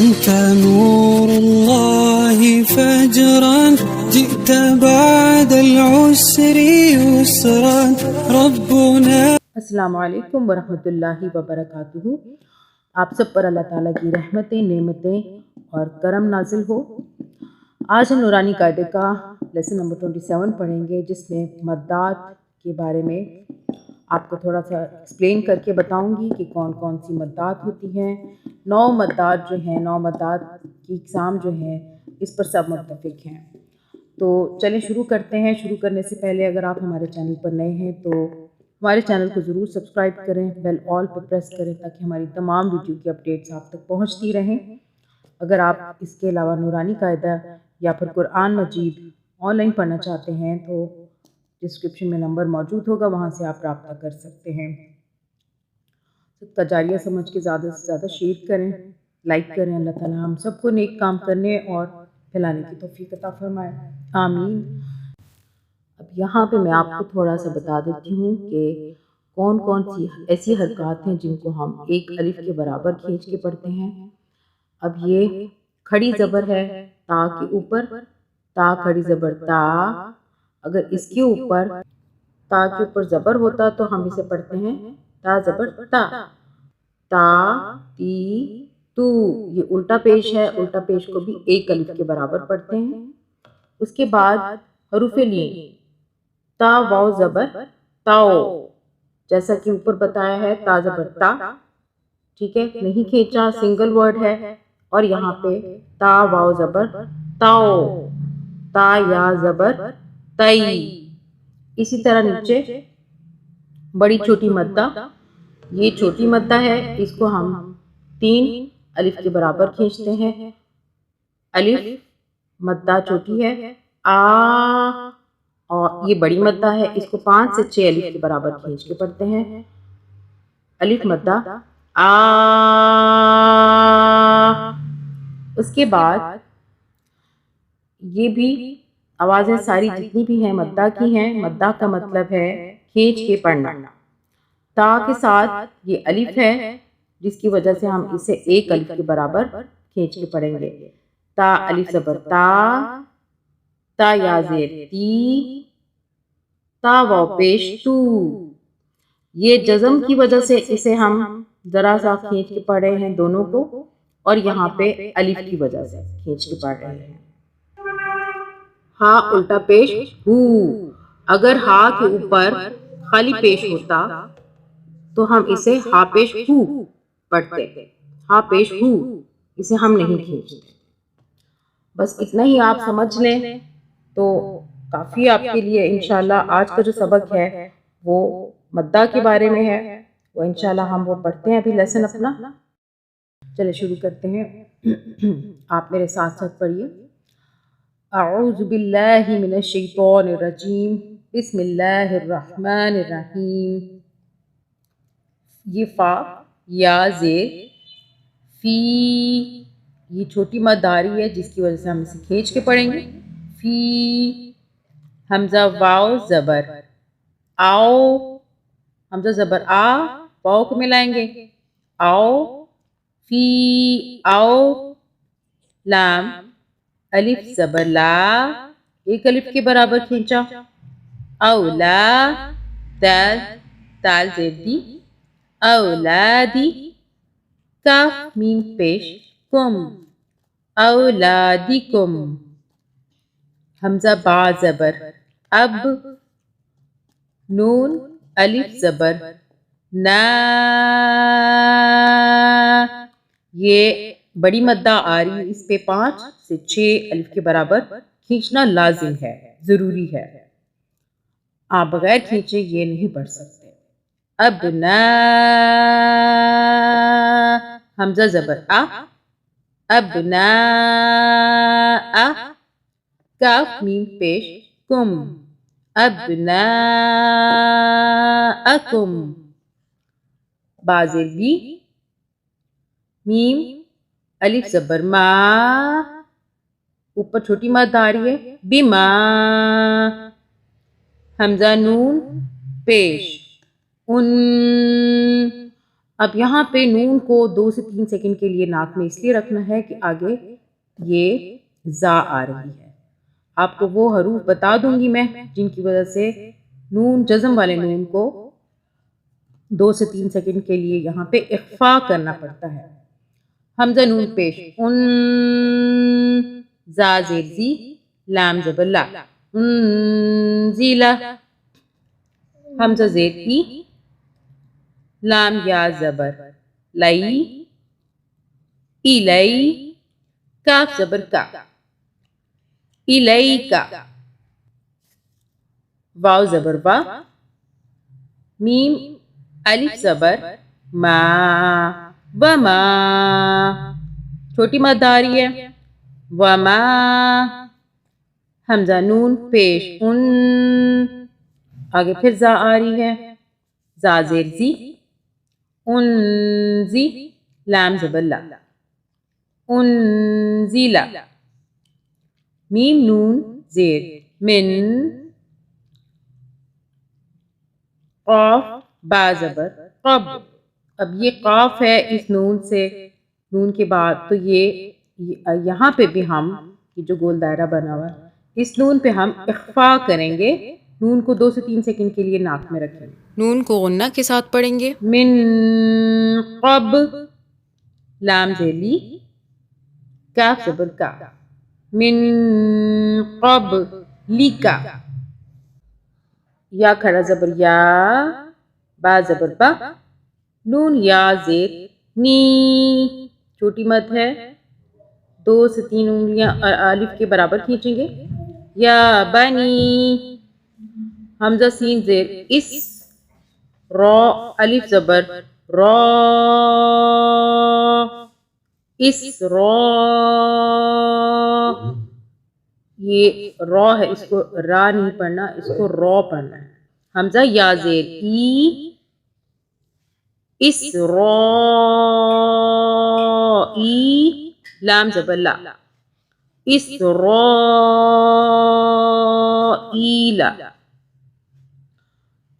أنت نور الله فجرا جئت بعد العسر يسرا ربنا. السلام علیکم ورحمۃ اللہ وبرکاتہ۔ آپ سب پر اللہ تعالیٰ کی رحمتیں، نعمتیں اور کرم نازل ہو۔ آج ہم نورانی قاعدے کا لیسن نمبر 27 پڑھیں گے، جس میں مدات کے بارے میں آپ کو تھوڑا سا ایکسپلین کر کے بتاؤں گی کہ کون کون سی مدات ہوتی ہیں۔ 9 مدات جو ہیں، 9 مدات کی اقسام جو ہیں، اس پر سب متفق ہیں۔ تو چلیں شروع کرتے ہیں۔ شروع کرنے سے پہلے اگر آپ ہمارے چینل پر نئے ہیں تو ہمارے چینل کو ضرور سبسکرائب کریں، بیل آل پر پریس کریں تاکہ ہماری تمام ویڈیو کی اپڈیٹس آپ تک پہنچتی رہیں۔ اگر آپ اس کے علاوہ نورانی قاعدہ یا پھر قرآن مجید آن لائن پڑھنا چاہتے ہیں تو ڈسکرپشن میں نمبر موجود ہوگا، وہاں سے آپ رابطہ کر سکتے ہیں۔ صدقہ جاریہ سمجھ کے زیادہ سے زیادہ شیئر کریں، لائک کریں۔ اللہ تعالیٰ ہم سب کو نیک کام کرنے اور پھیلانے کی توفیق عطا فرمائے، آمین۔ اب یہاں پہ میں آپ کو تھوڑا سا بتا دیتی ہوں کہ کون کون سی ایسی حرکات ہیں جن کو ہم ایک الف کے برابر کھینچ کے پڑھتے ہیں۔ اب یہ کھڑی زبر ہے تا کے اوپر، تا کھڑی زبر تا۔ اگر اس کے اوپر تا کے اوپر زبر ہوتا تو ہم اسے پڑھتے ہیں تا زبر تا، تا تی تو۔ یہ الٹا پیش ہے، الٹا پیش کو بھی ایک الف کے برابر پڑھتے ہیں۔ اس کے بعد حروف لین، تا واو زبر تاؤ، جیسا کہ اوپر بتایا ہے تا زبر تا، ٹھیک ہے، نہیں کھینچا، سنگل ورڈ ہے۔ اور یہاں پہ تا واو زبر تاؤ، تا یا زبر تئی۔ اسی طرح نیچے بڑی چھوٹی مدہ، یہ چھوٹی مدہ ہے، اس کو ہم 3 الف کے برابر کھینچتے ہیں۔ الف مدہ چھوٹی ہے، آ، اور یہ بڑی مدہ ہے، اس کو 5 سے 6 الف کے برابر کھینچ کے پڑھتے ہیں۔ الف مدہ آ۔ اس کے بعد یہ بھی آوازیں ساری جتنی بھی ہیں مدہ کی ہیں۔ مدہ کا مطلب ہے کھینچ کے پڑھنا۔ تا کے ساتھ یہ الف ہے جس کی وجہ سے ہم اسے ایک الف کے برابر کھینچ کے پڑھیں گے۔ تا الف زبر تا، تا یا زیر تی، تا واو پیش تو۔ یہ جزم کی وجہ سے اسے ہم ذرا سا کھینچ کے پڑھ رہے ہیں دونوں کو، اور یہاں پہ الف کی وجہ سے کھینچ کے پڑھ رہے ہیں۔ ہا الٹا پیش ہو، اگر ہا کے اوپر خالی پیش ہوتا تو ہم اسے ہا پیش ہو پڑھتے، ہا پیش ہو، اسے ہم نہیں کھینچتے۔ بس اتنا ہی آپ سمجھ لیں تو کافی آپ کے لیے۔ انشاءاللہ آج کا جو سبق ہے وہ مدہ کے بارے میں ہے، وہ انشاءاللہ ہم وہ پڑھتے ہیں ابھی لیسن اپنا۔ چلے شروع کرتے ہیں، آپ میرے ساتھ ساتھ پڑھیے۔ اعوذ باللہ من الشیطان الرجیم، بسم اللہ الرحمن الرحیم۔ یہ فا یا زیر فی، یہ چھوٹی مد آ رہی ہے جس کی وجہ سے ہم اسے کھینچ کے پڑھیں گے۔ فی، حمزہ واو زبر آؤ، حمزہ زبر آ، واو کو ملائیں گے، آؤ، فی آؤ، لام الف زبر لا، ایک الف کے برابر کھینچا، اولا، دال، دال زیر دی، اولادی، کاف میم پیش کم، اولادکم، حمزہ با زبر اب، نون الف زبر نا، یہ بڑی مدہ آ رہی ہے، اس پہ 5 سے 6 الف کے برابر کھینچنا لازم ہے، ضروری ہے۔ آپ بغیر کھینچے یہ نہیں پڑھ سکتے۔ ابنا، حمزہ زبر آ، ابنا آ، کاف میم پیش کم، ابنا اکم، بازر بی، میم الف زبر ما، اوپر چھوٹی مد آ رہی ہے، بما، حمزہ نون پیش ان، اب یہاں پہ نون کو 2 سے 3 سیکنڈ کے لیے ناک میں اس لیے رکھنا ہے کہ آگے یہ زا آ رہی ہے. آپ کو وہ حروف بتا دوں گی میں جن کی وجہ سے نون جزم والے نون کو 2 سے 3 سیکنڈ کے لیے یہاں پہ اخفا کرنا پڑتا ہے. حمزہ نون پیش ان، زا زیر زی، لام زبر لا، انزیلا. حمزہ زیر ای، لام یا زبر لئی، الی، کاف زبر کا، الیکا. واو زبر وا، میم الف زبر ما، وما. چھوٹی مد آ رہی ہے وما. حمزہ نون پیش ان، آگے پھر زا آ رہی ہے، زا زیر زی، انزی، لام زبر لا، انزیلا. میم نون زیر من، قاف با زبر قب. اب یہ قاف ہے اس نون سے، نون کے بعد تو یہ یہاں پہ بھی ہم یہ جو گول دائرہ بنا ہوا ہے اس نون پہ ہم اخفا کریں گے. نون کو 2 سے 3 سیکنڈ کے لیے ناک میں رکھیں گے. نون کو غنہ کے ساتھ پڑھیں گے. من قب، لام ذیلی، کاف زبر کا، من قب لیکا. یا کھڑا زبر یا، با زبر با، نون یا زیر نی. چھوٹی مد ہے، 2 سے 3 انگلیاں الف کے برابر کھینچیں گے. یا بنی. حمزہ سین زیر اس، را الف زبر را، اس را. یہ را ہے، اس کو را نہیں پڑھنا، اس کو را پڑھنا ہے. حمزہ یا زیر ای، اس را ای، لام زبر لا، اس را ایلا.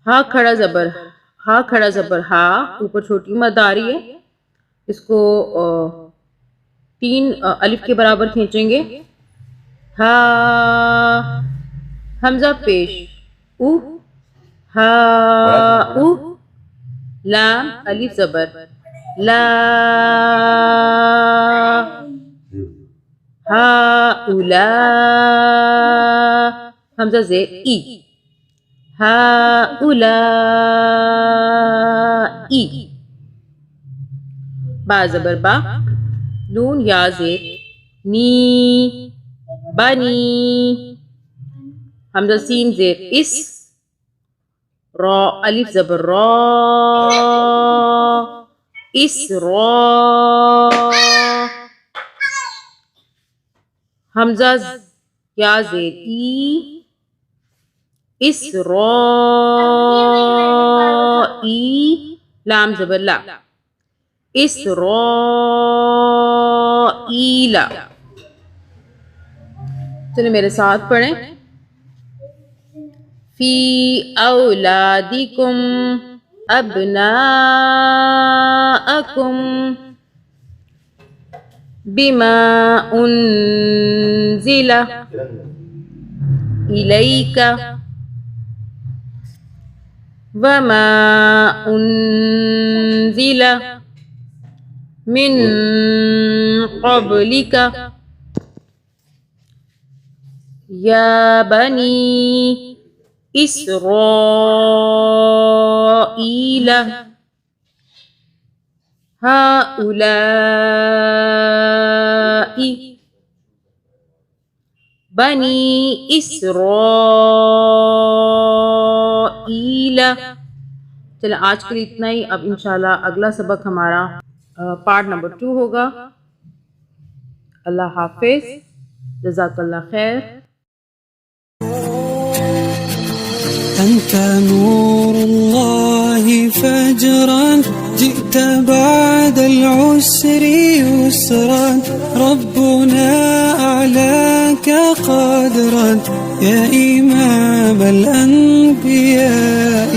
ہا کھڑا زبر، ہا کھڑا زبر ہا، اوپر چھوٹی مد آ رہی ہے، اس کو 3 الف کے برابر کھینچیں گے. ہا. حمزہ پیش او، ہا او، لام الف زبر لا، ہا اولا. حمزہ زیر ای، ہا اولا ای. با زبر با، نون یا زیر نی، بنی. حمزہ سین زیر اس، را الف زبر را، اس را. حمزہ یا زیر ای، اس را ای، لام زبر لا، اس را ایلا. چلیں میرے ساتھ پڑھیں. فی اولادکم ابناءکم بما انزل الیک وما انزل من قبلک یا بنی اسرائیل هؤلاء بنی اسرائیل. چلیں آج کے لیے اتنا ہی. اب انشاءاللہ اگلا سبق ہمارا پارٹ نمبر 2 ہوگا. اللہ حافظ، جزاک اللہ خیر. أنت نور الله فجرا، جئت بعد العسر يسرا، ربنا أعلاك قدرا يا إمام الأنبياء.